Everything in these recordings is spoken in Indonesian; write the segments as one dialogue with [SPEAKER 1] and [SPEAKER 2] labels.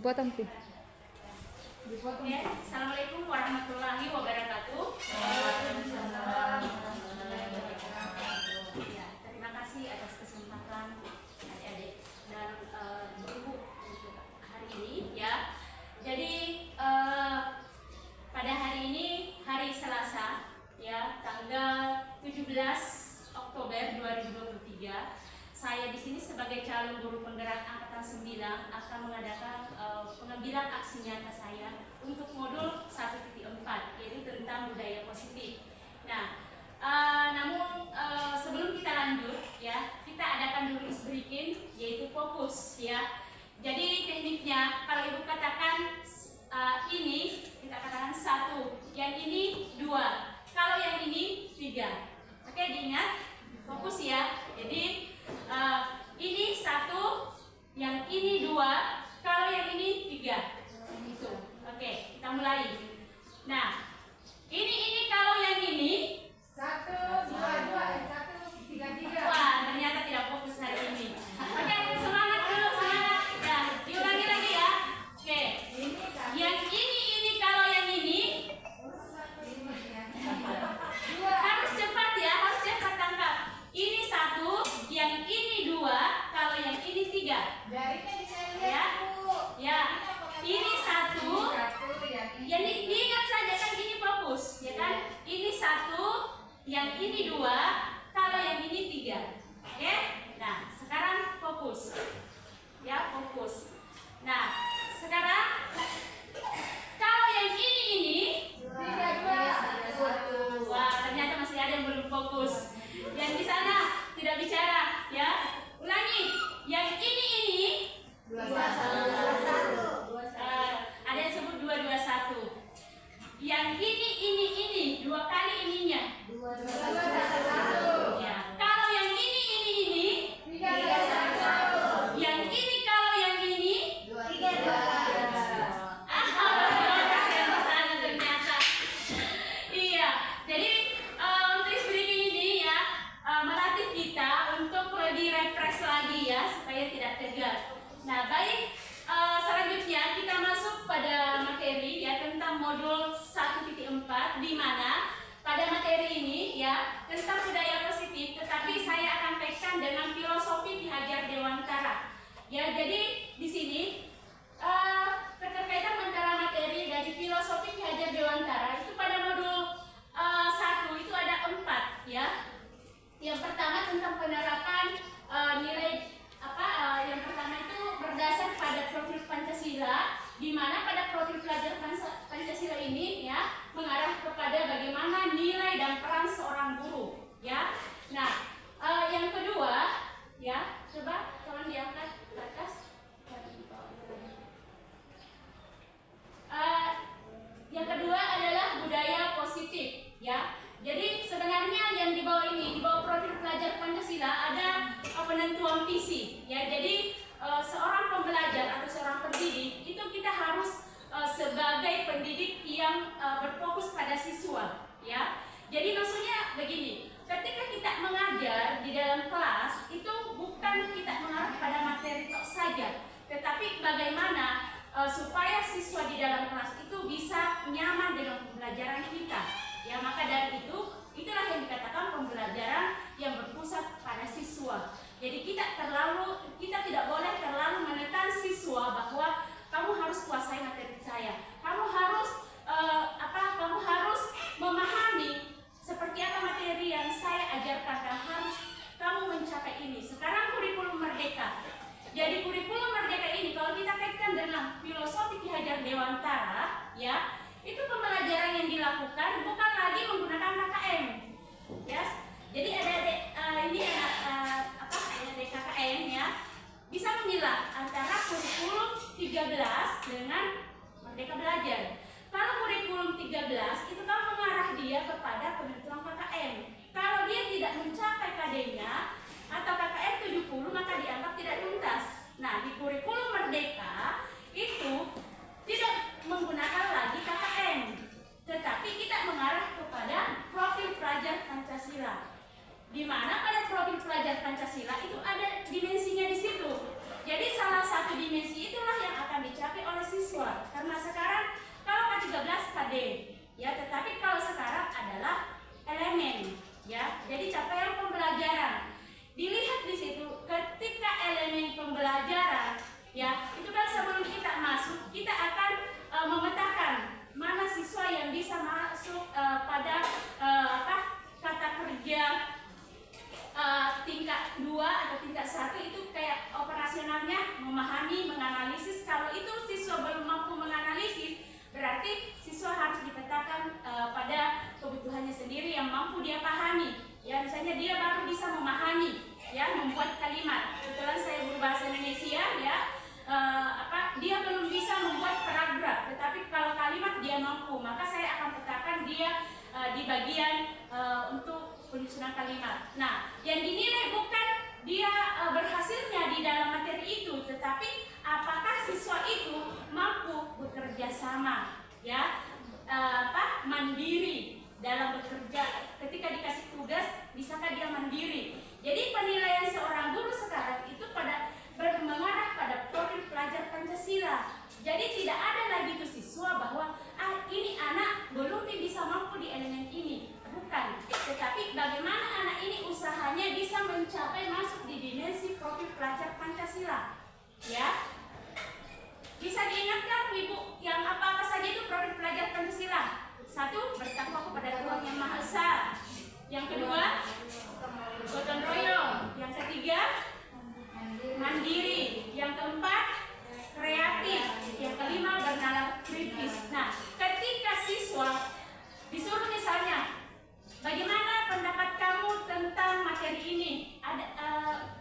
[SPEAKER 1] Dipotong tuh.
[SPEAKER 2] Oke, Assalamualaikum warahmatullahi wabarakatuh. Ya, terima kasih atas kesempatan adik-adik dan ibu untuk hari ini ya. Jadi pada hari ini hari Selasa ya, tanggal 17 Oktober 2023. Saya di sini sebagai calon guru penggerak angkatan 9 akan mengadakan pengambilan aksi nyata saya untuk modul 1.4 yaitu tentang budaya positif. Nah, namun sebelum kita lanjut ya, kita adakan dulu icebreaking yaitu fokus ya. Jadi tekniknya kalau ibu katakan ini kita katakan 1, yang ini 2, kalau yang ini 3. Oke, diingat fokus ya. Jadi ini 1, yang ini 2, kalau yang ini 3. Itu. Oke, kita mulai. Nah, ini kalau yang ini
[SPEAKER 3] 1, 2, 2, 1, 3, 3.
[SPEAKER 2] wah, ternyata tidak fokus hari ini. Oke, semangat dulu, semangat. Ya, diulangi lagi ya. Oke. Yang ini kalau yang ini harus cepat ya, harus cepat tangkap. Ini 1, yang ini 2, kalau yang ini 3.
[SPEAKER 3] Garisnya bisa lihat
[SPEAKER 2] Ya.
[SPEAKER 3] Bu.
[SPEAKER 2] Ya. Ini 1,
[SPEAKER 3] yang
[SPEAKER 2] jadi diingat saja kan ini fokus, ya kan? Ini 1, yang ini 2, kalau yang ini 3. Oke? Nah, sekarang fokus. Ya, fokus. Nah, sekarang kalau yang ini
[SPEAKER 3] 3, 2, 1.
[SPEAKER 2] wah, ternyata masih ada yang belum fokus. Yang di sana tidak bicara, ya. Ulangi. Yang ini
[SPEAKER 3] 2, 1.
[SPEAKER 2] ada yang sebut 2, 2, 1. Yang ini 2 kali ininya.
[SPEAKER 3] 2, 1.
[SPEAKER 2] Ya. Kalau yang ini
[SPEAKER 3] 3, 2, 1.
[SPEAKER 2] yang ini kalau yang ini
[SPEAKER 3] 2, 3, 2.
[SPEAKER 2] yang di sana ternyata. Iya. Jadi untuk speaking ini ya melatih kita untuk lebih refresh lagi ya supaya tidak tegang. Nah, baik, selanjutnya kita masuk pada materi ya tentang modul 1.4 di mana pada materi ini ya tentang budaya positif, tetapi saya akan kaitkan dengan filosofi Ki Hajar Dewantara. Ya, jadi di sini keterkaitan antara materi dari filosofi Ki Hajar Dewantara itu pada modul 1 itu ada 4 ya. Yang pertama tentang penerapan nilai yang pertama itu berdasar pada profil Pancasila, di mana pada profil pelajar Pancasila ini ya mengarah kepada bagaimana nilai dan peran seorang guru ya. Nah, yang kedua ya, coba tolong diangkat ke atas. Yang kedua adalah budaya positif ya. Jadi sebenarnya yang di bawah ini, di bawah profil pelajar Pancasila ada penentuan visi ya. Jadi seorang pembelajar atau seorang pendidik itu kita harus sebagai pendidik yang berfokus pada siswa ya. Jadi maksudnya begini, ketika kita mengajar di dalam kelas itu bukan kita mengarah pada materi tok saja, tetapi bagaimana supaya siswa di dalam kelas itu bisa nyaman dengan pembelajaran kita. Ya, maka dari itulah yang dikatakan pembelajaran yang berpusat pada siswa. Jadi kita tidak boleh terlalu menekan siswa bahwa kamu harus kuasai materi saya. Kamu harus kamu harus memahami seperti apa materi yang saya ajarkan dan harus kamu mencapai ini. Sekarang kurikulum merdeka. Jadi kurikulum merdeka ini kalau kita kaitkan dengan filosofi Ki Hajar Dewantara ya, itu pembelajaran ya, tetapi kalau sekarang adalah elemen, ya. Jadi capaian pembelajaran dilihat di situ ketika elemen pembelajaran, ya, itu kan sebelum kita masuk kita akan memetakan mana siswa yang bisa masuk pada kata kerja tingkat 2 atau tingkat 1 itu kayak operasionalnya memahami, menganalisis. Kalau itu siswa belum mampu menganalisis, berarti siswa harus dipetakan pada kebutuhannya sendiri yang mampu dia pahami. Ya, misalnya dia baru bisa memahami, ya, membuat kalimat. Kebetulan saya guru bahasa Indonesia, ya, dia belum bisa membuat paragraf, tetapi kalau kalimat dia mampu, maka saya akan petakan dia di bagian untuk penyusunan kalimat. Nah, yang dinilai bukan dia berhasilnya di dalam materi itu, tetapi apakah siswa itu mampu bekerja sama, ya, mandiri dalam bekerja. Ketika dikasih tugas, bisakah dia mandiri? Jadi penilaian seorang guru sekarang itu mengarah pada profil pelajar Pancasila. Jadi tidak ada lagi tuh siswa bahwa ini anak belum bisa mampu di elemen ini, bukan. Tetapi bagaimana anak ini usahanya bisa mencapai masuk di dimensi profil pelajar Pancasila, ya. Bisa diingatkan Ibu yang apa saja itu profil pelajar Pancasila? 1, bertakwa kepada Tuhan Yang Maha Esa. Yang kedua, gotong royong. Yang ketiga, mandiri. Yang keempat, kreatif. Yang kelima, bernalar kritis. Nah, ketika siswa disuruh misalnya, bagaimana pendapat kamu tentang materi ini? Ada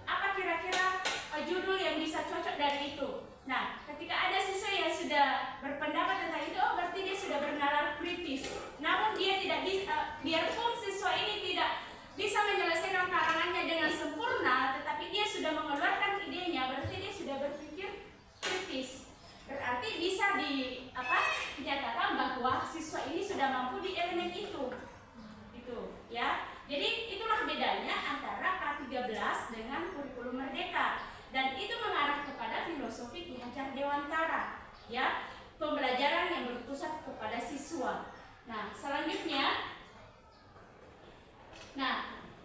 [SPEAKER 2] apa kira-kira judul yang bisa cocok dari itu? Nah, ketika ada siswa yang sudah berpendapat tentang itu, berarti dia sudah bernalar kritis. Namun dia tidak bisa, biarpun siswa ini tidak bisa menyelesaikan karangannya dengan sempurna, tetapi dia sudah mengeluarkan idenya, berarti dia sudah berpikir kritis. Berarti bisa dinyatakan bahwa siswa ini sudah mampu di elemen itu. Itu, ya. Jadi itulah bedanya antara K13 dengan kurikulum Merdeka. Dan itu mengarah kepada filosofi Ki Hajar Dewantara, ya, pembelajaran yang berpusat kepada siswa. Nah, selanjutnya,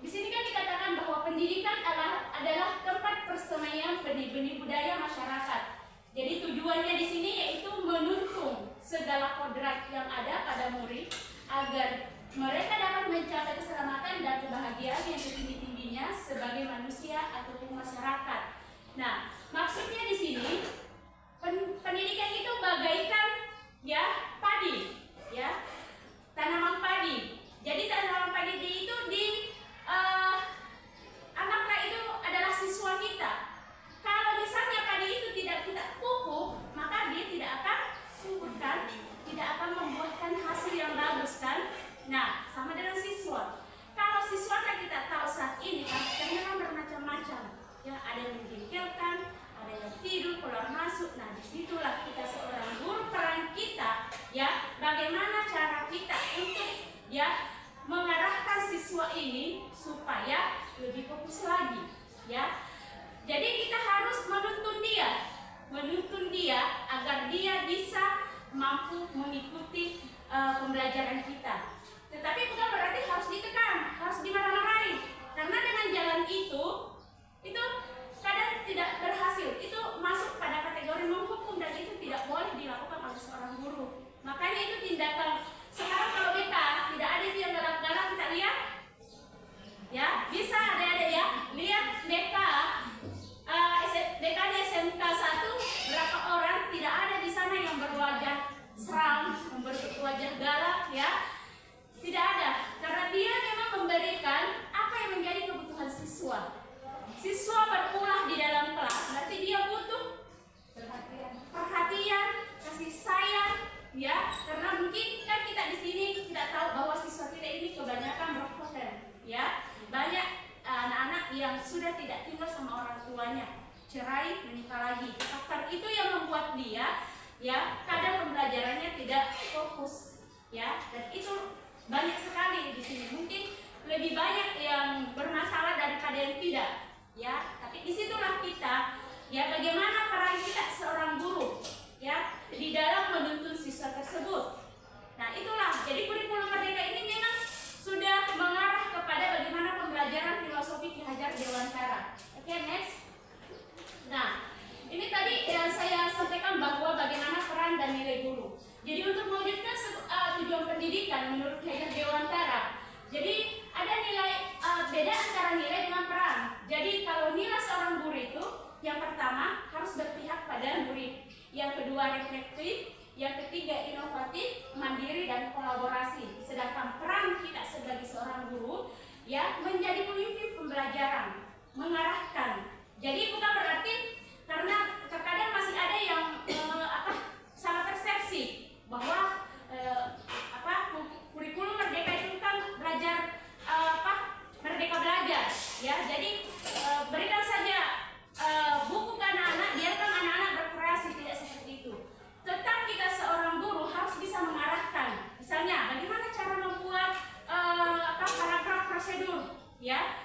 [SPEAKER 2] di sini kan dikatakan bahwa pendidikan adalah tempat persemaian benih-benih budaya masyarakat. Jadi tujuannya di sini yaitu menuntun segala kodrat yang ada pada murid agar mereka dapat mencapai keselamatan dan kebahagiaan yang setinggi-tingginya sebagai manusia ataupun masyarakat. Nah, maksudnya di sini pendidikan itu bagaikan, ya, padi, ya, tanaman padi. Jadi tanaman padi itu anggaplah itu adalah siswa kita. Kalau misalnya padi itu tidak kita pupuk, maka dia tidak akan subur kan, tidak akan membuahkan hasil yang bagus kan. Nah, sama dengan siswa. Kalau siswa kan kita tahu saat ini karakternya kan bermacam-macam. Ya, ada yang menjengkelkan, ada yang tidur, keluar masuk. Nah, disitulah kita seorang guru, peran kita, ya, bagaimana cara kita untuk, ya, mengarahkan siswa ini supaya lebih fokus lagi, ya. Jadi kita harus menuntun dia agar dia bisa mampu mengikuti pembelajaran kita. Tetapi bukan berarti harus ditekan, harus dimarah-marahi. Karena dengan jalan itu kadang tidak berhasil. Itu masuk pada kategori menghukum dan itu tidak boleh dilakukan oleh seorang guru. Makanya itu tindakan. Sekarang kalau BK tidak ada itu yang galak-galak, kita lihat, ya, bisa ada ya, lihat BK BK-nya SMK 1 berapa orang, tidak ada di sana yang berwajah seram, berwajah galak, ya, tidak ada, karena dia memang memberikan apa yang menjadi kebutuhan siswa. Siswa berulah di dalam kelas, berarti dia butuh perhatian, kasih sayang, ya, karena mungkin kan kita di sini tidak tahu bahwa siswa kita ini kebanyakan berpoten, ya, banyak anak-anak yang sudah tidak tinggal sama orang tuanya, cerai, menikah lagi. Faktor itu yang membuat dia, ya, kadang pembelajarannya tidak fokus, ya, dan itu banyak sekali di sini. Mungkin lebih banyak yang bermasalah daripada yang tidak, ya. Tapi disitulah kita, ya, bagaimana peran kita seorang guru, ya, di dalam menuntun siswa tersebut. Nah, itulah. Jadi reflektif, yang ketiga inovatif, mandiri dan kolaborasi. Sedangkan peran kita sebagai seorang guru ya menjadi pemimpin pembelajaran, mengarahkan. Jadi bukan berarti karena terkadang masih ada yang salah persepsi bahwa kurikulum merdeka itu kan belajar merdeka belajar ya. Jadi berikan saja buku ke anak-anak, biarkan anak-anak berkreasi, tidak seperti itu. Tetap kita seorang guru harus bisa mengarahkan. Misalnya bagaimana cara membuat paragraf prosedur ya.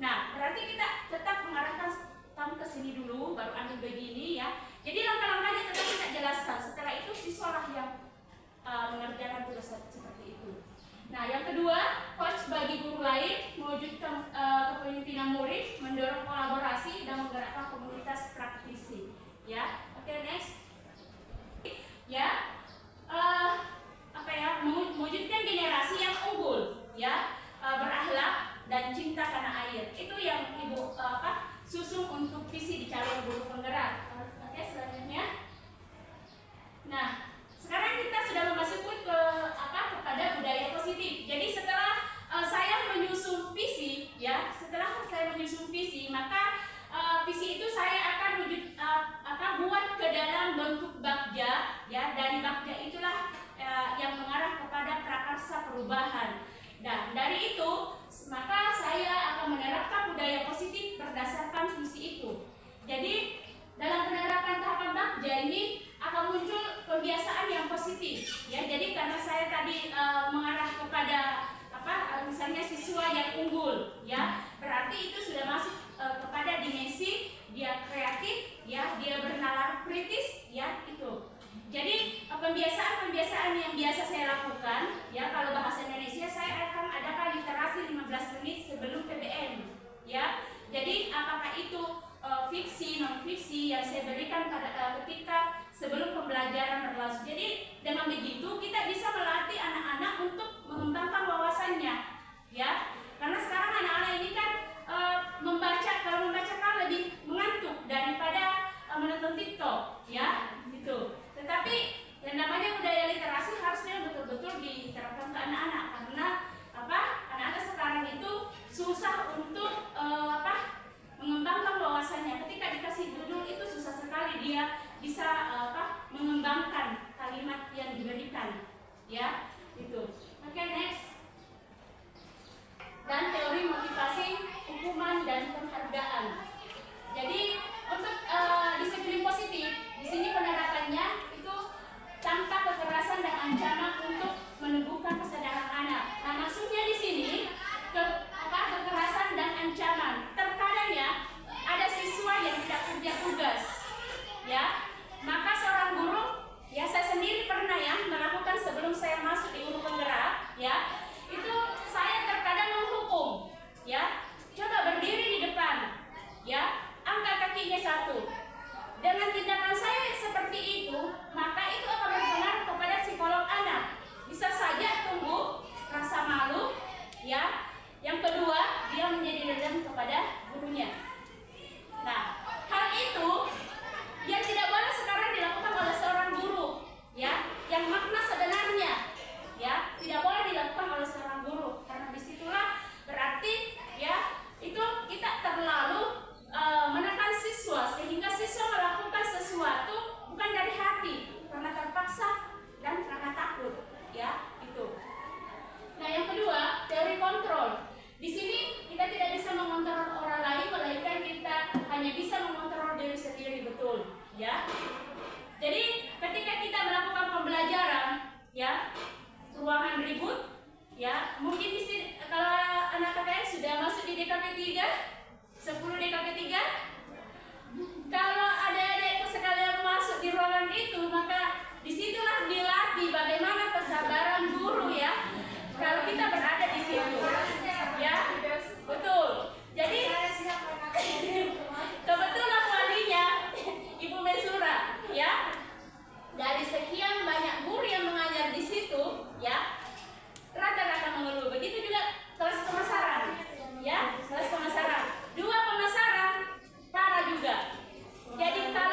[SPEAKER 2] Nah, berarti kita tetap mengarahkan, kamu ke sini dulu baru ambil begini ya. Jadi langkah-langkahnya tetap kita jelaskan. Setelah itu siswalah yang mengerjakan tugas seperti itu. Nah, yang kedua, coach bagi guru lain mewujudkan kepemimpinan murid, mendorong kolaborasi dan menggerakkan komunitas praktisi. Ya, oke, next. Ya, mewujudkan generasi yang unggul, ya, berakhlak dan cinta tanah air. Itu yang ibu susun untuk visi di calon guru penggerak. Oke, selanjutnya. Nah, sekarang kita sudah memasuki kepada budaya positif. Jadi setelah saya menyusun visi, ya, maka visi itu saya akan buat ke dalam bentuk bagja, ya. Dari bagja itulah yang mengarah kepada prakarsa perubahan. Dan dari itu, maka saya akan menerapkan budaya positif berdasarkan visi itu. Jadi dalam penerapan tahapan bagja ini akan muncul kebiasaan yang positif ya. Jadi karena saya tadi mengarah kepada misalnya siswa yang unggul ya, berarti itu sudah masuk kepada dimensi dia kreatif ya, dia bernalar kritis ya, itu. Jadi pembiasaan yang biasa saya lakukan ya, kalau bahasa Indonesia saya akan adakan literasi 15 menit sebelum PBM ya. Jadi apakah itu fiksi, non fiksi yang saya berikan pada ketika sebelum pembelajaran berlangsung. Jadi dengan begitu kita bisa melatih anak-anak untuk mengembangkan wawasannya, ya. Karena sekarang anak-anak ini kan kalau membaca kan lebih mengantuk daripada menonton TikTok, ya, gitu. Tetapi yang namanya budaya literasi harusnya betul-betul diterapkan ke anak-anak, karena anak-anak sekarang itu susah untuk mengembangkan wawasannya. Ketika dikasih judul itu susah sekali dia bisa mengembangkan kalimat yang diberikan, ya, itu. Oke, next. Dan teori motivasi, hukuman dan penghargaan. Jadi untuk disiplin positif di sini penerapannya itu tanpa kekerasan dan ancaman untuk menumbuhkan kesadaran anak. Nah, maksudnya di sini kekerasan dan ancaman. Terkadang ya ada siswa yang tidak kerja tugas, ya. Maka seorang guru, ya saya sendiri pernah ya melakukan sebelum saya masuk di guru penggerak, ya. Itu saya terkadang menghukum, ya. Coba berdiri di depan, ya. Angkat kakinya satu. Dengan tindakan saya seperti itu, maka itu akan berpengaruh kepada psikolog anak. Bisa saja tumbuh rasa malu, ya. Yang kedua, dia menjadi dendam kepada gurunya. Nah, hal itu yang tidak boleh sekarang dilakukan oleh seorang guru, ya. Yang makna sebenarnya, ya, tidak boleh dilakukan oleh seorang guru, karena disitulah berarti, ya, itu kita terlalu menekan siswa sehingga siswa melakukan sesuatu bukan dari hati, karena terpaksa dan karena takut, ya, itu. Nah, yang kedua, teori kontrol. Di sini kita tidak bisa mengontrol orang lain, melainkan kita hanya bisa mengontrol diri sendiri, betul, ya. Jadi ketika kita melakukan pembelajaran, ya, ruangan ribut, ya, mungkin di sini kalau anak KKN sudah masuk di DKP 3, 10 DKP 3, kalau adik-adik sekalian masuk di ruangan itu, maka disitulah dilatih bagaimana kesabaran guru, ya. Kalau kita berada di situ, ya, betul. Jadi kebetulan walinya Ibu Mensura, ya. Dari sekian banyak guru yang mengajar di situ, ya, rata-rata mengeluh. Begitu juga kelas pemasaran, ya, kelas pemasaran. 2 pemasaran parah juga. Jadi kalau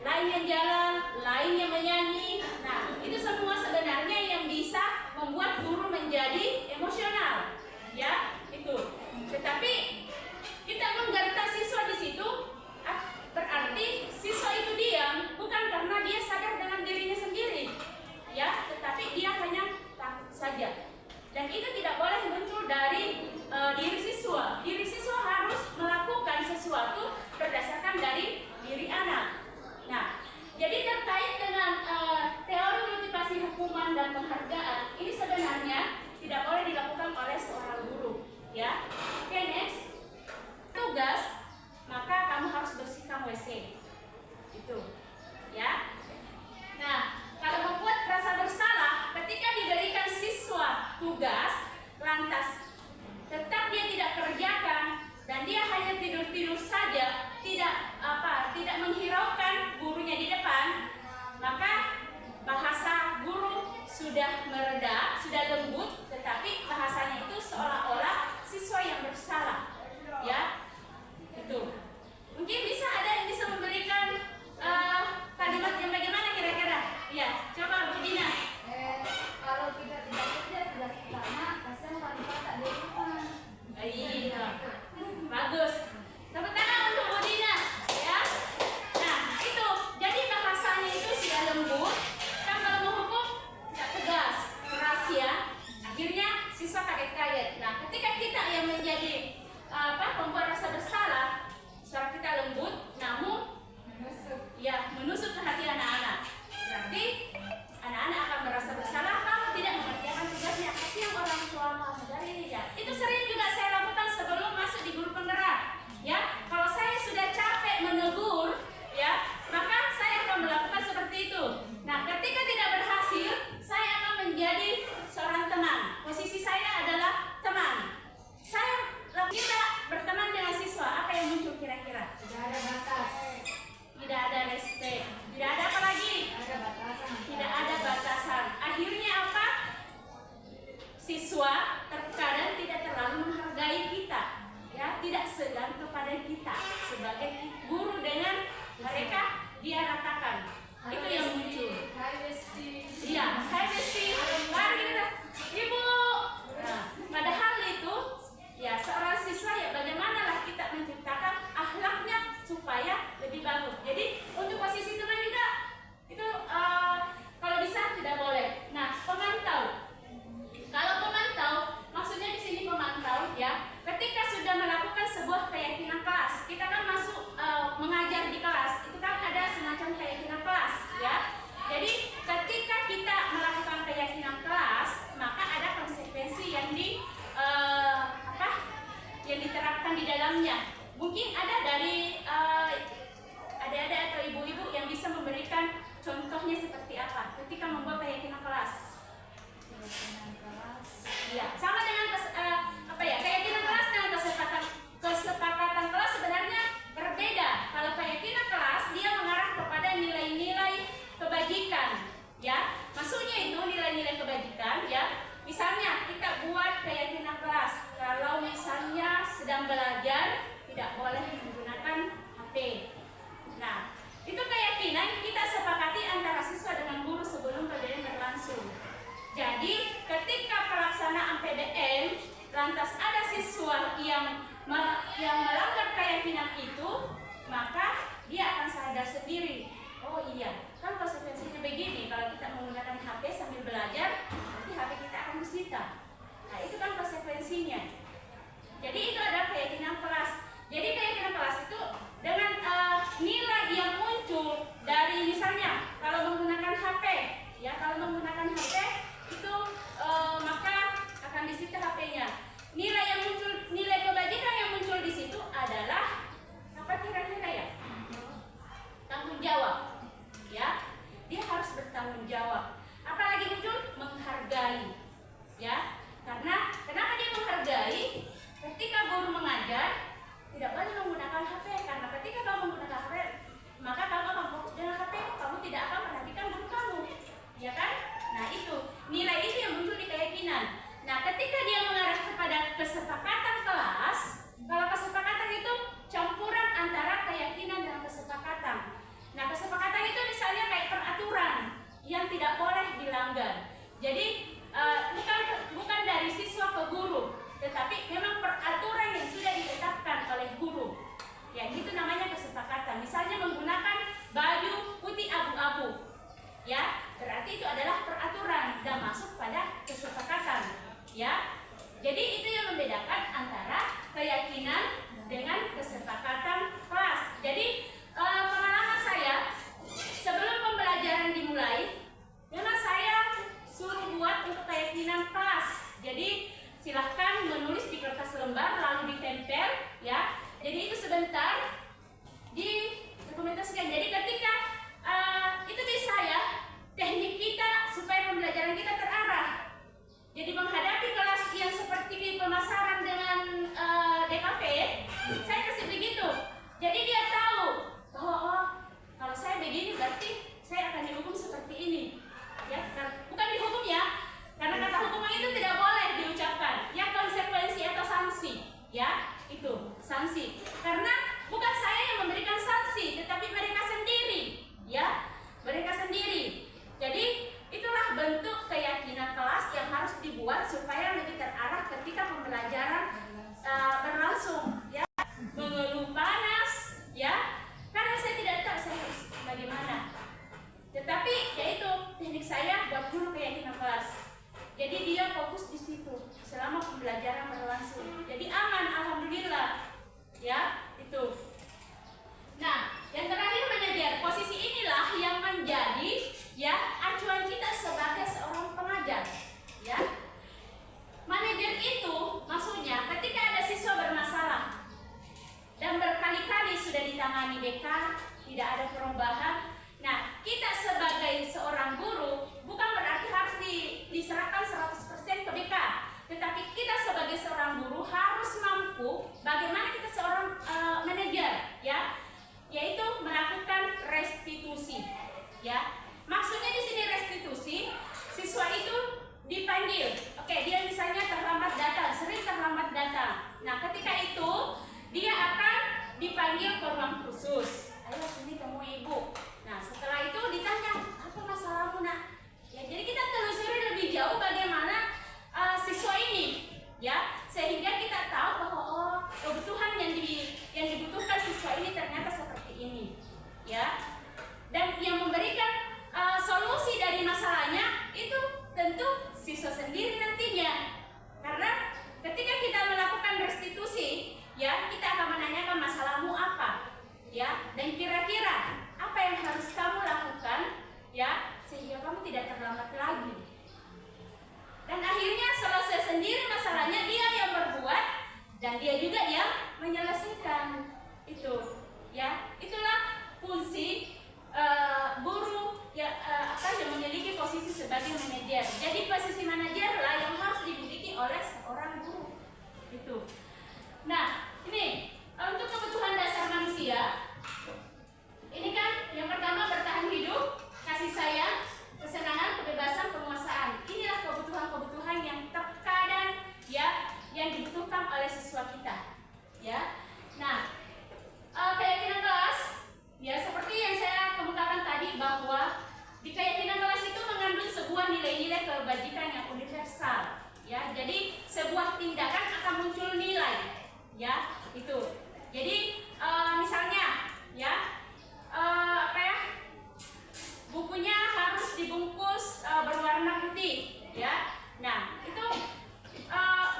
[SPEAKER 2] lain yang jalan, lain yang menyanyi. Nah, itu semua sebenarnya yang bisa membuat guru menjadi emosional, ya itu. Tetapi kita menggertak siswa di situ, berarti siswa itu diam bukan karena dia sadar dengan dirinya sendiri, ya, tetapi dia hanya takut saja. Dan itu tidak boleh muncul dari diri siswa. Diri siswa harus melakukan sesuatu berdasarkan dari diri anak. Nah, jadi terkait dengan teori motivasi hukuman dan penghargaan, ini sebenarnya tidak boleh dilakukan oleh seorang guru, ya. Oke, next. Tugas, maka kamu harus bersihkan WC. Itu, ya. Nah, kalau membuat rasa bersalah ketika diberikan siswa tugas, lantas tetap dia tidak kerjakan dan dia hanya tidur-tidur saja, tidak menghiraukan gurunya di depan, maka bahasa guru sudah mereda, sudah lembut, tetapi bahasanya itu seolah-olah siswa yang bersalah, ya. Itu. Mungkin bisa ada yang bisa memberikan kalimat yang bagaimana kira-kira? Ya, coba Bu Dina.
[SPEAKER 3] Kalau kita tidak kerja tugas utama, kasihan wanita tak di rumah.
[SPEAKER 2] Iya, bagus. Tepuk tangan untuk Bu Dina, ya. Nah, itu. Jadi bahasanya itu sudah lembut. Kan kalau menghukum tidak tegas, keras ya. Akhirnya siswa kaget-kaget. Nah, ketika kita yang menjadi pembuat rasa bersalah, suara kita lembut, namun menusuk ke hati anak-anak. Berarti anak-anak akan merasa bersalah kalau tidak mengerjakan tugasnya. Kasihan orang tua kamu dari ini ya. Itu sering juga saya lakukan sebelum masuk di guru penggerak. Ya, kalau saya sudah capek menegur, ya, maka saya akan melakukan seperti itu. Nah, ketika tidak berhasil, saya akan menjadi seorang teman. Posisi saya adalah teman. Kita berteman dengan siswa. Apa yang muncul kira-kira?
[SPEAKER 3] Tidak ada batas.
[SPEAKER 2] Tidak ada respect. Tidak ada apa lagi?
[SPEAKER 3] Ada batasan.
[SPEAKER 2] Tidak ada batasan. Akhirnya apa? Siswa terkadang tidak terlalu menghargai kita, ya, tidak segan kepada kita sebagai guru dengan mereka dia ratakan. Itu yang muncul. Iya, saya besti. Mari kita, Ibu. Nah, padahal itu, ya, seorang siswa ya bagaimanalah kita menciptakan akhlaknya supaya lebih bagus. Jadi untuk posisi teman juga itu kalau bisa tidak boleh. Nah, pemantau. Kalau pemantau, maksudnya di sini pemantau ya. Ketika sudah melakukan sebuah keyakinan kelas, kita kan masuk mengajar di kelas, itu kan ada semacam keyakinan kelas ya. Jadi ketika kita melakukan keyakinan kelas, maka ada konsekuensi yang yang diterapkan di dalamnya. Mungkin ada dari adik-adik atau ibu-ibu yang bisa memberikan contohnya seperti apa ketika membuat keyakinan kelas. Ya, sama dengan keyakinan kelas dengan kesepakatan kelas sebenarnya berbeda. Kalau keyakinan kelas dia mengarah kepada nilai-nilai kebajikan, ya. Maksudnya itu nilai-nilai kebajikan, ya. Misalnya kita buat keyakinan kelas, kalau misalnya sedang belajar tidak boleh menggunakan HP. Nah, itu keyakinan kita sepakati antara siswa dengan guru sebelum kejadian berlangsung. Jadi ketika pelaksanaan PDM, lantas ada siswa yang melanggar keyakinan itu, maka dia akan sadar sendiri. Oh iya, kan konsekuensinya begini. Kalau kita menggunakan HP sambil belajar, nanti HP kita akan disita. Nah, itu kan konsekuensinya. Jadi itu adalah keyakinan kelas. Jadi keyakinan kelas itu dengan nilai yang muncul dari misalnya kalau menggunakan HP, ya, kalau menggunakan HP itu maka akan disita HP-nya. Nilai yang muncul, nilai kebajikan yang muncul di situ adalah apa kira-kira ya? Tanggung jawab, ya. Dia harus bertanggung jawab. Apalagi muncul menghargai, ya. Karena kenapa dia menghargai? Ketika guru mengajar tidak boleh menggunakan HP. diskusikan. Jadi ketika itu di saya, teknik kita supaya pembelajaran kita terarah. Jadi menghadapi kelas yang seperti pemasaran dengan DKV, saya kasih begitu. Jadi dia tahu bahwa oh, kalau saya begini berarti saya akan dihukum seperti ini. Ya, bukan dihukum ya, karena kata hukuman itu tidak boleh diucapkan. Ya, konsekuensi atau sanksi. Ya, itu sanksi. Karena bukan saya yang memberikan sanksi, tetapi mereka sendiri. Ya, mereka sendiri. Jadi itulah bentuk keyakinan kelas yang harus dibuat supaya lebih terarah ketika pembelajaran berlangsung. Ya, mengeluh panas, ya, karena saya tidak tahu saya harus bagaimana. Tetapi yaitu teknik saya buat guru keyakinan kelas. Jadi dia fokus di situ selama pembelajaran berlangsung. Jadi aman, alhamdulillah. Ya, itu. Nah, yang terakhir manajer. Posisi inilah yang menjadi ya acuan kita sebagai seorang pengajar. Ya, manajer itu maksudnya ketika ada siswa bermasalah dan berkali-kali sudah ditangani BK, tidak ada perubahan. Nah, kita sebagai seorang guru bukan berarti harus diserahkan 100% ke BK, tetapi kita sebagai seorang guru harus mampu bagaimana kita seorang manajer, ya, yaitu melakukan restitusi, ya. Maksudnya di sini restitusi, siswa itu dipanggil. Oke, dia misalnya terlambat datang, sering terlambat datang. Nah, ketika itu dia akan dipanggil ke ruang khusus. Ayo sini temui ibu. Nah, setelah itu ditanya, apa masalahmu nak? Ya, jadi kita telusuri lebih jauh bagaimana siswa ini, ya, sehingga kita tahu bahwa oh, kebutuhan yang dibutuhkan siswa ini ternyata seperti ini, ya. Dan yang memberikan solusi dari masalahnya itu tentu siswa sendiri nantinya. Karena ketika kita melakukan restitusi, ya, kita akan menanyakan masalahmu apa, ya, dan kira-kira apa yang harus kamu lakukan, ya, sehingga kamu tidak terlambat lagi. Dan akhirnya selesai sendiri masalahnya, dia yang berbuat dan dia juga yang menyelesaikan itu, ya. Itulah fungsi guru yang memiliki posisi sebagai manajer. Jadi posisi manajer lah yang harus dimiliki oleh seorang guru itu. Nah, ini untuk kebutuhan dasar manusia. Ini kan yang pertama bertahan hidup, kasih sayang, kesenangan, kebebasan, penguasaan. Inilah kebutuhan-kebutuhan yang terkadang ya yang dibutuhkan oleh siswa kita. Ya. Nah, keyakinan kelas ya seperti yang saya kemukakan tadi bahwa di keyakinan kelas itu mengandung sebuah nilai-nilai kebajikan yang universal. Ya, jadi sebuah tindakan akan muncul nilai. Ya, itu. Jadi misalnya ya bukunya harus dibungkus berwarna putih, ya. Nah, itu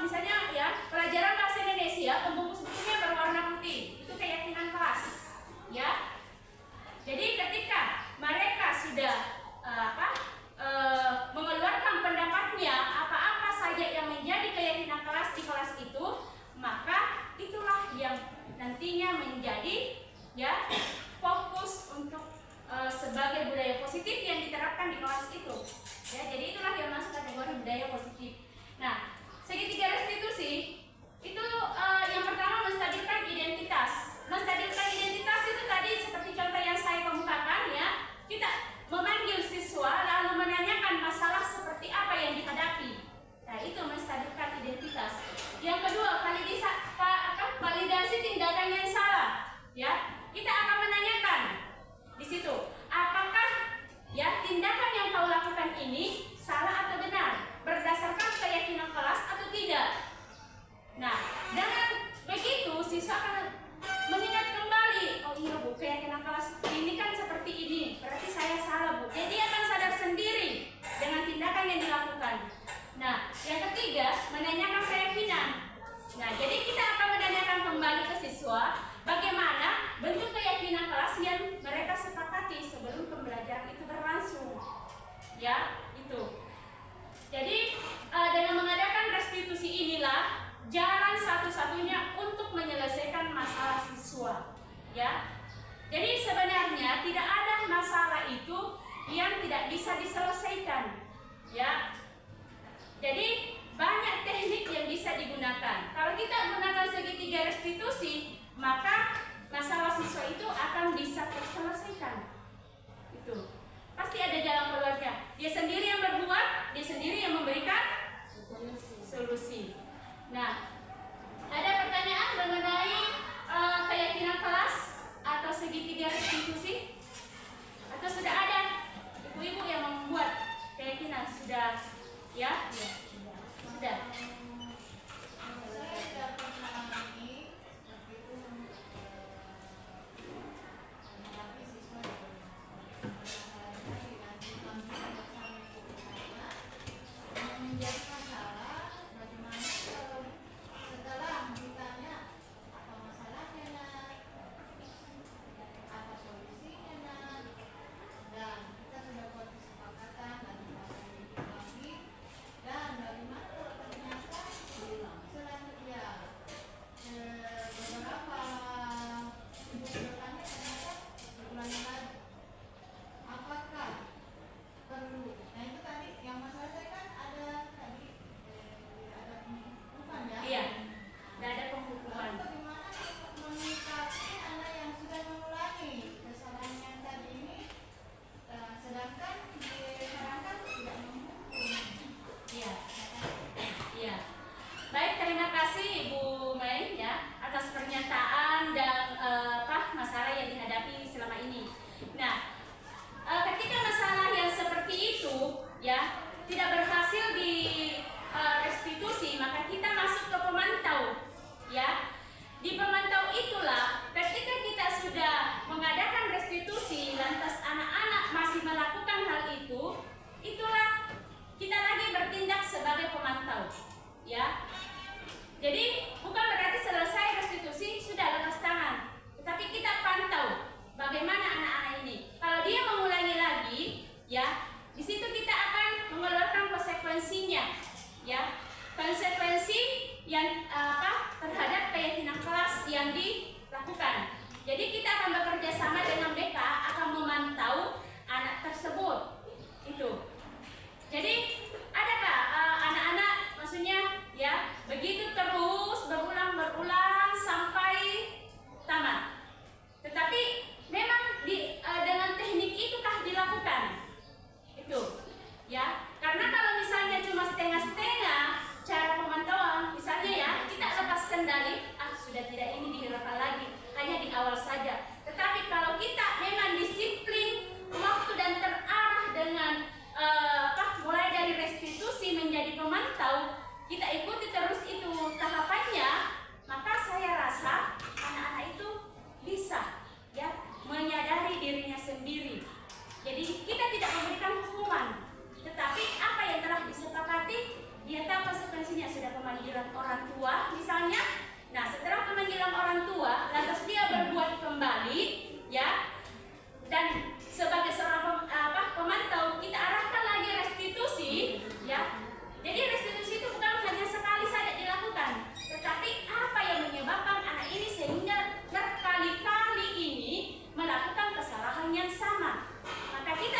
[SPEAKER 2] misalnya ya pelajaran bahasa Indonesia pembungkus bukunya berwarna putih, itu keyakinan kelas, ya. Jadi ketika mereka sudah mengeluarkan pendapatnya apa-apa saja yang menjadi keyakinan kelas di kelas itu, maka itulah yang nantinya menjadi ya fokus untuk sebagai budaya positif yang diterapkan di kelas itu. Ya, jadi itulah yang masuk kategori budaya positif. Nah, segitiga restitusi itu yang pertama menstabilkan identitas. Menstabilkan identitas itu tadi seperti contoh yang saya kemukakan ya. Kita memanggil siswa lalu menanyakan masalah seperti apa yang dihadapi. Nah, itu menstabilkan identitas. Yang kedua, validasi tindakan yang salah. Ya, kita akan menanyakan di situ, apakah ya tindakan yang kau lakukan ini salah atau benar, berdasarkan keyakinan kelas atau tidak. Nah, dengan begitu siswa akan mengingat kembali, oh iya bu, keyakinan kelas ini kan seperti ini, berarti saya salah bu. Jadi dia akan sadar sendiri dengan tindakan yang dilakukan. Nah, yang ketiga, menanyakan keyakinan. Nah, jadi kita akan menanyakan kembali ke siswa bagaimana bentuk keyakinan kelas yang mereka sepakati sebelum pembelajaran itu berlangsung. Ya, itu. Jadi dengan mengadakan restitusi inilah jalan satu-satunya untuk menyelesaikan masalah siswa. Ya. Jadi sebenarnya yang tidak bisa diselesaikan, ya. Jadi banyak teknik yang bisa digunakan. Kalau kita gunakan segitiga restitusi, maka masalah siswa itu akan bisa terselesaikan. Itu pasti ada jalan keluarnya. Dia sendiri yang berbuat, dia sendiri yang memberikan solusi. Nah, ada pertanyaan mengenai keyakinan kelas atau segitiga restitusi? Atau sudah ada ibu-ibu yang membuat keyakinan? Sudah, ya? Sudah.
[SPEAKER 3] Saya tidak pernah mengalami seperti itu, tapi siswa menjadi masalah bagaimana setelah ditanya apa masalahnya, apa solusinya, dan kita sudah buat kesepakatan dan kita lagi, dan bagaimana kalau ternyata selanjutnya beberapa ibu bertanya ternyata berulang lagi apakah perlu. Nah itu tadi yang masalah saya kan ada tadi ada penghukuman ya.
[SPEAKER 2] Iya. Tidak ada
[SPEAKER 3] Lalu
[SPEAKER 2] penghukuman.
[SPEAKER 3] bagaimana menyikapi anak yang sudah mengulangi kesalahan yang tadi ini, sedangkan disarankan tidak menghukum.
[SPEAKER 2] Iya. Iya. Baik, terima kasih Ibu Mei ya atas pernyataan dan masalah yang dihadapi selama ini. Nah, ketika masalah yang seperti itu ya tidak berhasil di restitusi, maka kita masuk ke pemantau ya. Di pemantau itulah ketika kita sudah mengadakan restitusi lantas anak-anak masih melakukan hal itu, itulah kita lagi bertindak sebagai pemantau ya. Jadi bukan berarti selesai restitusi sudah lepas tangan, tetapi kita pantau bagaimana anak-anak ini. Kalau dia mengulangi lagi, ya, di situ kita akan mengeluarkan konsekuensinya, ya, konsekuensi yang terhadap keyakinan kelas yang dilakukan. Jadi kita akan bekerja sama dengan BK akan memantau anak tersebut, itu. Jadi adakah anak-anak, maksudnya, ya, begitu terus berulang sampai tamat. Tetapi memang dengan teknik itukah dilakukan? Itu, ya. Karena kalau misalnya cuma setengah-setengah cara pemantauan, misalnya ya, kita lepas kendali, sudah tidak ini dihiraukan lagi, hanya di awal saja. Tetapi kalau kita memang disiplin waktu dan terarah dengan mulai dari restitusi menjadi pemantau, kita ikuti terus itu tahapannya, maka saya rasa anak-anak itu bisa ya menyadari dirinya sendiri. Jadi kita tidak memberikan hukuman, tetapi apa yang telah disepakati, dia tahu konsekuensinya. Sudah pemanggilan orang tua misalnya, nah setelah pemanggilan orang tua lantas dia berbuat kembali ya, dan sebagai seorang pemantau kita arahkan lagi restitusi ya. Jadi restitusi itu bukan hanya sekali saja dilakukan, tetapi apa yang menyebabkan anak ini sehingga berkali-kali ini melakukan kesalahan yang sama. Maka kita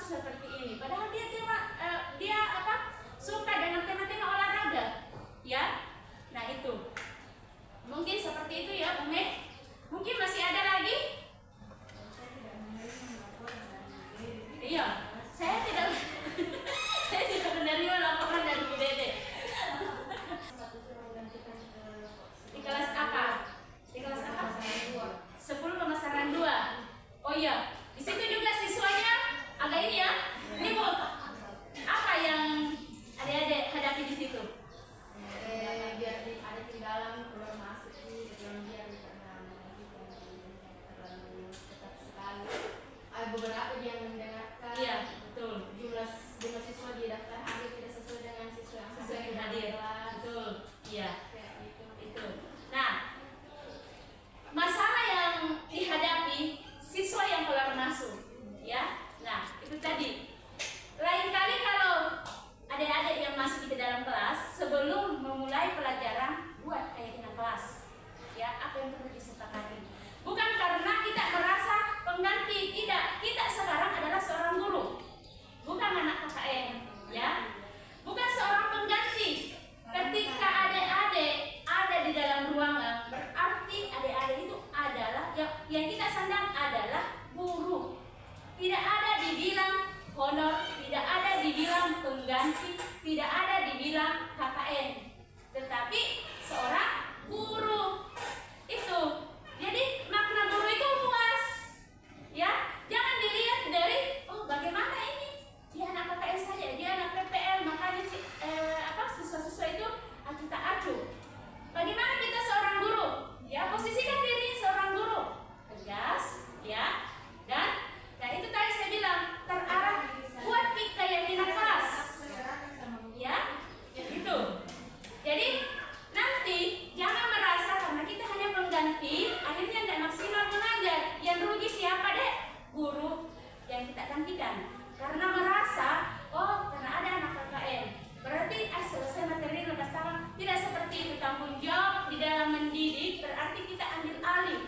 [SPEAKER 2] masuk seperti ini. Padahal dia suka dengan tema-tema olahraga, ya. Nah itu, mungkin seperti itu ya, Ume. Mungkin masih ada lagi? Iya, saya tidak saya tidak menerima laporan dari Bu Dede. Di kelas apa? Di kelas apa? 10 pemasaran 2. Oh iya, di situ juga siswanya agak ini ya. Ini Bu, apa yang adik-adik hadapi di situ?
[SPEAKER 3] Biar ada tinggalan keluar masuk sih, biar karena terlalu ketat sekali. Ada beberapa yang mendengarkan.
[SPEAKER 2] Iya, betul.
[SPEAKER 3] Jumlah siswa di daftar hadir tidak sesuai dengan siswa yang
[SPEAKER 2] Sesuai hadir. Betul. Iya.
[SPEAKER 3] Kayak gitu.
[SPEAKER 2] Itu. Nah, masalah yang dihadapi siswa yang keluar masuk, ya. Nah, itu tadi. Lain kali kalau adik-adik yang masuk ke dalam kelas, sebelum memulai pelajaran, buat keyakinan kelas. Ya, apa yang perlu disepakati. Bukan karena kita merasa pengganti, tidak. Kita sekarang adalah seorang guru, bukan anak KKN, ya. Bukan seorang pengganti. Ketika adik-adik ada di dalam ruangan, berarti adik-adik itu adalah yang kita sandang adalah guru. Tidak ada dibilang honor, tidak ada dibilang pengganti, tidak ada dibilang KKN, tetapi seorang guru. Itu. Jadi makna guru itu luas, ya. Jangan dilihat dari bagaimana ini dia anak KKN saja, dia anak PPL, makanya siswa-siswa itu acuh tak acuh. Bagaimana kita seorang guru? Ya, posisikan diri seorang guru tegas, ya. Dan itu tadi saya bilang terarah buat keyakinan kelas, ya. Gitu. Jadi nanti jangan merasa karena kita hanya pengganti, akhirnya tidak maksimal mengajar. Yang rugi siapa deh? Guru yang kita gantikan. Karena merasa, karena ada anak KKN, berarti selesai materi lepas tangan. Tidak seperti itu. Tanggung jawab di dalam mendidik berarti kita ambil alih.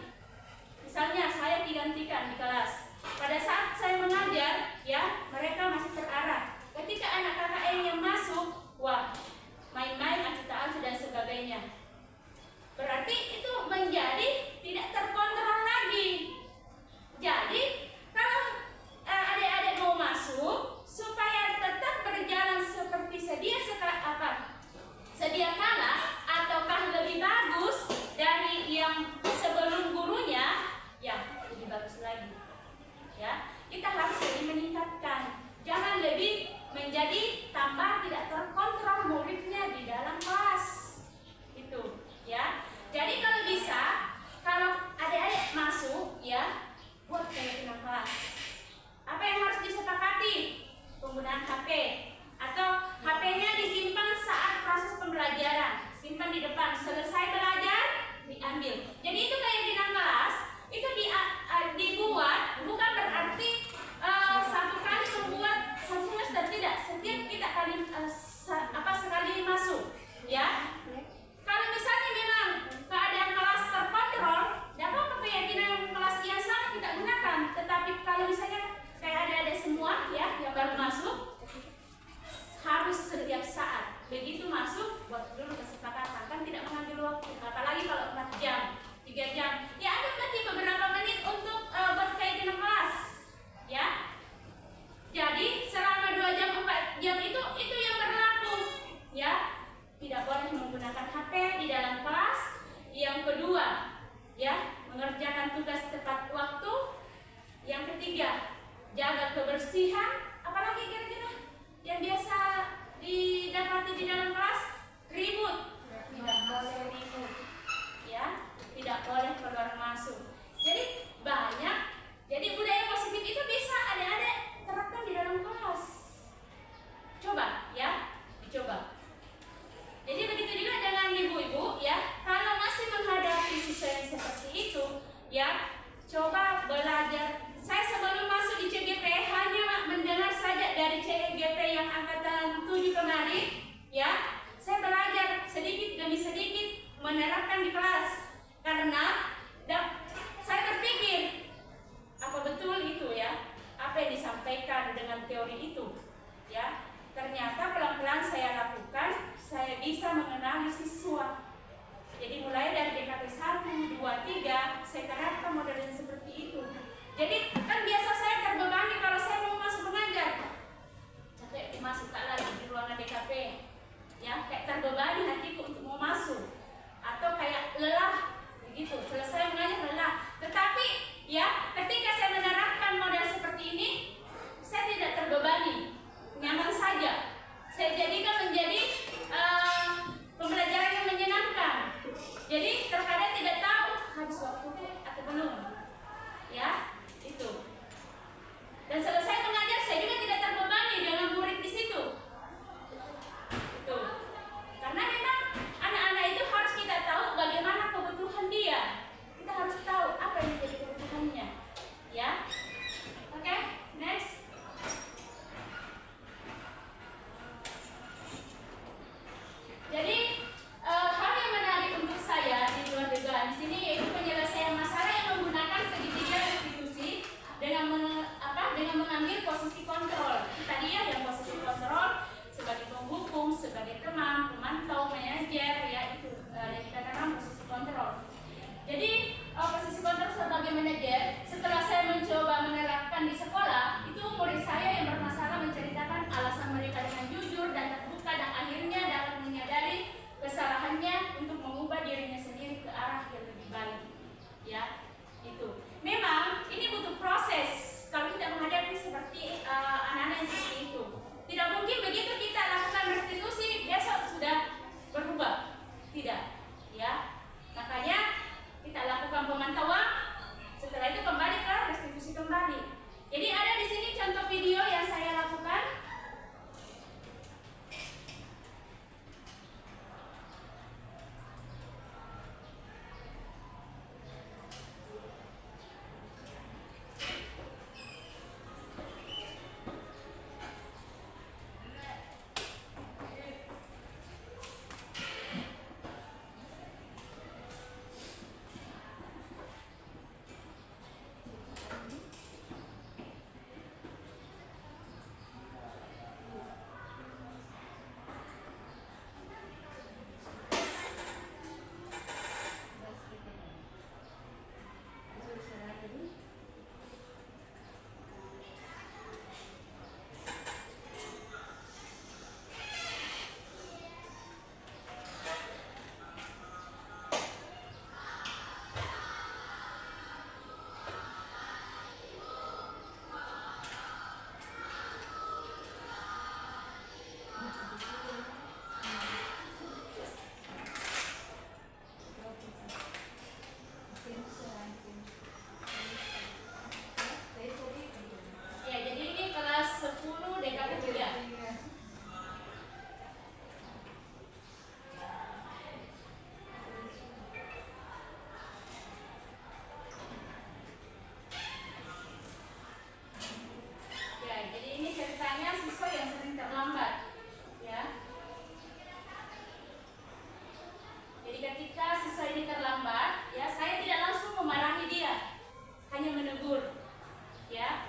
[SPEAKER 2] Misalnya saya digantikan di kelas. Pada saat saya mengajar, ya, mereka masih terarah. Ketika anak KKN yang masuk, wah, main-main, acuh-acuh dan sebagainya. Berarti itu menjadi tidak terkontrol lagi. Jadi kalau adik-adik mau masuk supaya tetap berjalan seperti sedia kala ataukah lebih bagus dari yang sebelum gurunya, ya lebih bagus lagi. Ya, kita harus lebih meningkatkan. Jangan lebih menjadi tambah tidak terkontrol muridnya di dalam kelas. Itu, ya. Jadi kalau bisa, kalau adik-adik masuk, ya, buat keyakinan kelas. Apa yang harus disepakati? Penggunaan HP atau HP-nya disimpan saat proses pembelajaran. Simpan di depan, selesai belajar diambil. Jadi itu keyakinan kelas itu dibuat bukan berarti satu kali membuat satu semester, tidak. Setiap kita sekali masuk, ya. Kalau misalnya memang keadaan kelas terkontrol, tidak apa-apa keyakinan kelas yang sama kita gunakan. Tetapi kalau misalnya kayak adik-adik semua, ya, yang baru masuk, harus setiap saat begitu masuk buat dulu kesepakatan, kan tidak mengambil waktu, apalagi kalau 4 jam, 3 jam, ya ada berarti beberapa menit untuk buat keyakinan kelas, ya. Jadi selama 2 jam 4 jam itu yang berlaku, ya. Tidak boleh menggunakan HP di dalam kelas. Yang kedua, ya, mengerjakan tugas tepat waktu. Yang ketiga, jaga kebersihan. Apalagi kira-kira yang biasa didapati di dalam kelas? Ribut. Tidak boleh ribut, ya. Tidak boleh keluar masuk. Jadi banyak. Jadi budaya positif itu bisa adik-adik terapkan di dalam kelas. Coba, ya, dicoba. Jadi begitu juga dengan ibu-ibu, ya. Kalau masih menghadapi siswa yang seperti itu, ya, coba belajar. Saya sebelum masuk di CGP hanya mendengar saja dari CGP yang angkatan 7 kemarin, ya. Saya belajar sedikit demi sedikit menerapkan di kelas. Karena saya berpikir apa betul itu, ya, apa yang disampaikan teori itu. Ya, ternyata pelan-pelan saya lakukan, saya bisa mengenali siswa. Jadi mulai dari DKP 1, 2, 3, saya terapkan model yang seperti itu. Jadi kan biasa saya terbebani kalau saya mau masuk mengajar. Capek masuk lagi di ruangan DKP. Ya, kayak terbebani hatiku untuk mau masuk. Atau kayak lelah, begitu. Selesai mengajar lelah. Tetapi ya, ketika saya menerapkan model seperti ini, saya tidak terbebani, nyaman saja. Saya jadikan menjadi pembelajaran yang menyenangkan. Jadi terkadang tidak tahu habis waktu atau belum. Ya, itu. Dan selesai mengajar, saya juga tidak terbebani dengan murid di situ. Itu. Karena memang anak-anak itu harus kita tahu bagaimana kebutuhan dia. Kita harus tahu apa yang menjadi kebutuhannya. Ya. Oke, next. Jadi hal yang menarik untuk saya di luar dugaan di sini yaitu penyelesaian masalah yang menggunakan segitiga restitusi dengan mengambil posisi kontrol. Tadi ya yang posisi kontrol sebagai penghukum, sebagai teman, pemantau, manajer, ya itu yang dikatakan posisi kontrol. Jadi posisi kontrol sebagai manajer, setelah saya mencoba menerapkan di sekolah, itu murid saya yang bermasalah menceritakan alasan mereka dengan jujur dan terbuka dan akhirnya dapat menyadari kesalahannya untuk mengubah dirinya sendiri ke arah yang lebih baik. Ya, itu. Memang ini butuh proses. Kalau kita menghadapi seperti anak-anak yang seperti itu, tidak mungkin begitu kita lakukan restitusi besok sudah berubah. Tidak, ya. Makanya kita lakukan pemantauan. Setelah itu kembali ke restitusi kembali. Jadi ada di sini contoh video yang saya lakukan. Ya, jadi ini kelas 10 DKP 3. Ya, jadi ini ceritanya siswa yang sering terlambat. Ya. Jadi ketika siswa ini terlambat, ya saya tidak langsung memarahi dia, hanya menegur. Ya,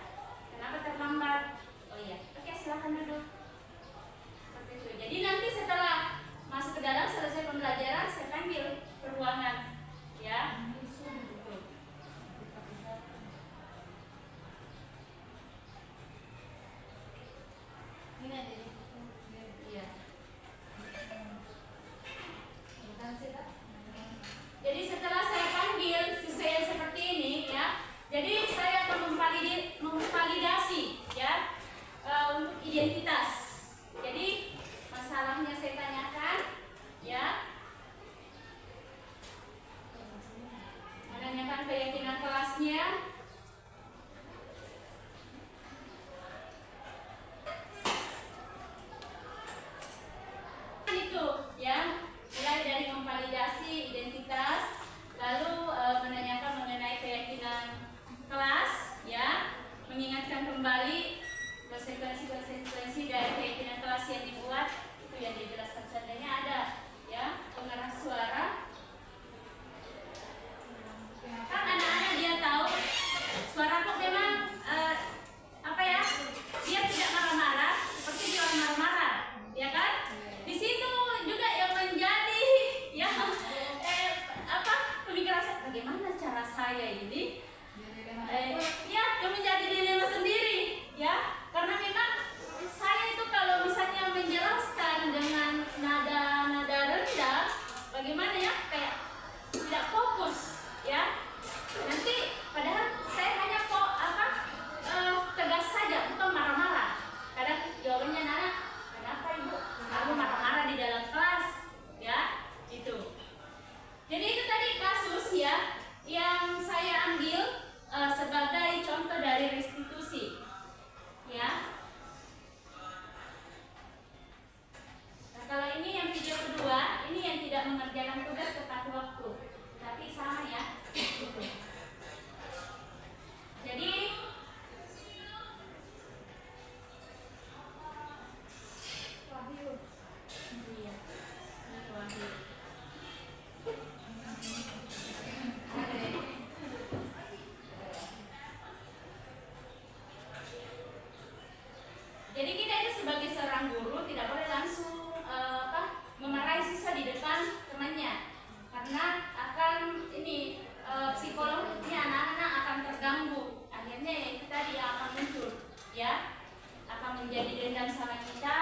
[SPEAKER 2] kenapa terlambat? Oh iya, oke silakan duduk. Seperti itu. Jadi nanti setelah masuk ke dalam selesai pembelajaran, saya panggil ke ruangan. Ya.
[SPEAKER 3] Ini ada di
[SPEAKER 2] Iya. Jadi setelah saya panggil siswa yang seperti ini, ya, jadi saya akan memvalidasi, ya, untuk identitas. Jadi masalahnya saya tanyakan, ya, menanyakan keyakinan kelasnya. Itu, ya, mulai dari memvalidasi identitas, lalu menanyakan mengenai keyakinan kelas, ya, mengingatkan kembali konsekuensi dari keyakinan kelas yang dibuat, itu yang dijelaskan seandainya ada, ya, pengeras suara. Kan anak-anak dia tahu suara kok memang apa ya, dia tidak marah Jadi kita itu sebagai seorang guru tidak boleh langsung memarahi siswa di depan temannya, karena akan ini psikolognya anak-anak akan terganggu. Akhirnya ya itu tadi yang akan muncul, ya, akan menjadi dendam sama kita,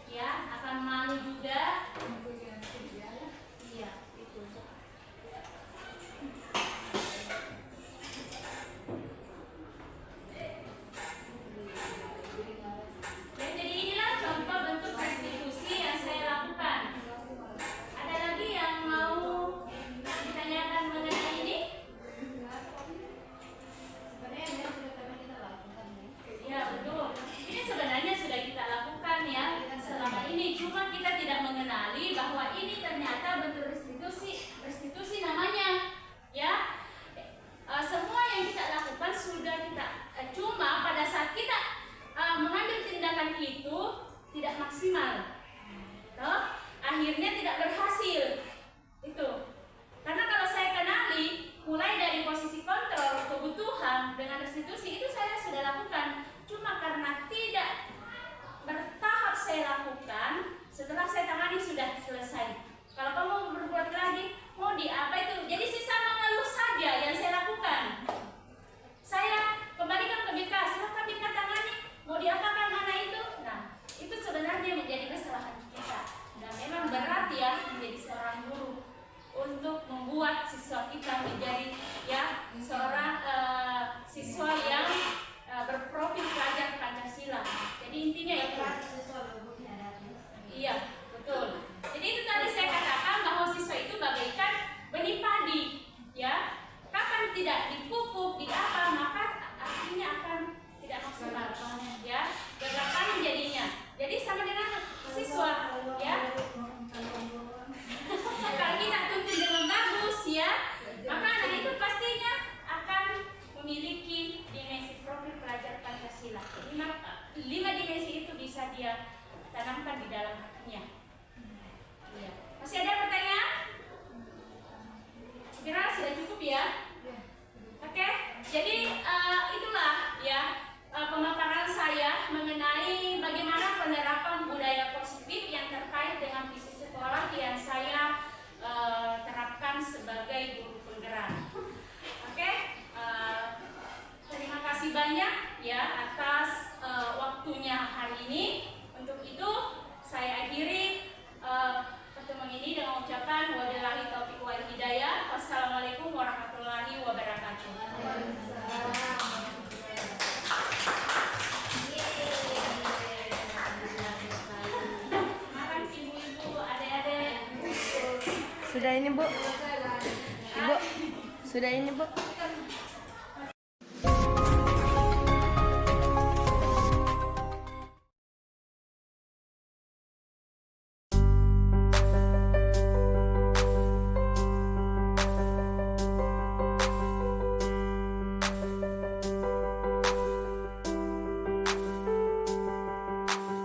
[SPEAKER 2] ya, akan malu juga. Iya, itu. Dan jadi inilah contoh bentuk restitusi yang saya lakukan. Ada lagi yang mau ditanyakan mengenai ini?
[SPEAKER 3] Sebenarnya dia sudah pernah kita lakukan ya.
[SPEAKER 2] Ya, betul. Ini sebenarnya sudah kita lakukan ya selama ini. Cuma kita tidak mengenali bahwa ini ternyata bentuk restitusi namanya. Ya, semua yang kita lakukan sudah kita. Cuma pada saat kita mengambil tindakan itu tidak maksimal. Toh, akhirnya tidak berhasil. Itu. Karena kalau saya kenali, mulai dari posisi kontrol, kebutuhan, dengan restitusi itu saya sudah lakukan. Cuma karena tidak bertahap saya lakukan, setelah saya tangani sudah selesai. Kalau kamu berbuat lagi, mau di apa itu? Jadi sisa mengeluh saja yang saya lakukan. Saya kembalikan ke BK, silahkan BK tangani. Mau diapakan anak itu? Nah, itu sebenarnya menjadi kesalahan kita. Dan memang berat ya menjadi seorang guru untuk membuat siswa kita menjadi ya seorang siswa yang berprofil pelajar Pancasila. Jadi intinya itu. Iya, betul. Jadi itu tadi saya katakan bahwa siswa itu bagaikan benih padi, ya. Kapan tidak dipupuk, diapa, maka akhirnya akan tidak maksimal, ya. Gagal panen jadinya. Jadi sama dengan siswa, ya. Kalau kita tuntun dengan bagus, ya, maka anak itu pastinya akan memiliki dimensi profil pelajar Pancasila. 5 dimensi itu bisa dia tanamkan di dalam hatinya. Ya. Masih ada pertanyaan? Kira sudah cukup ya? Oke, jadi itulah ya pemaparan saya mengenai bagaimana penerapan budaya positif yang terkait dengan visi sekolah yang saya terapkan sebagai guru penggerak. Oke, terima kasih banyak ya atas waktunya hari ini. Untuk itu saya akhiri pertemuan ini dengan ucapan wabillahi taufiq wal hidayah. Wassalamualaikum warahmatullahi wabarakatuh. Makan ibu-ibu, adik-adik.
[SPEAKER 1] Sudah ini Bu. Ibu. Sudah ini Bu.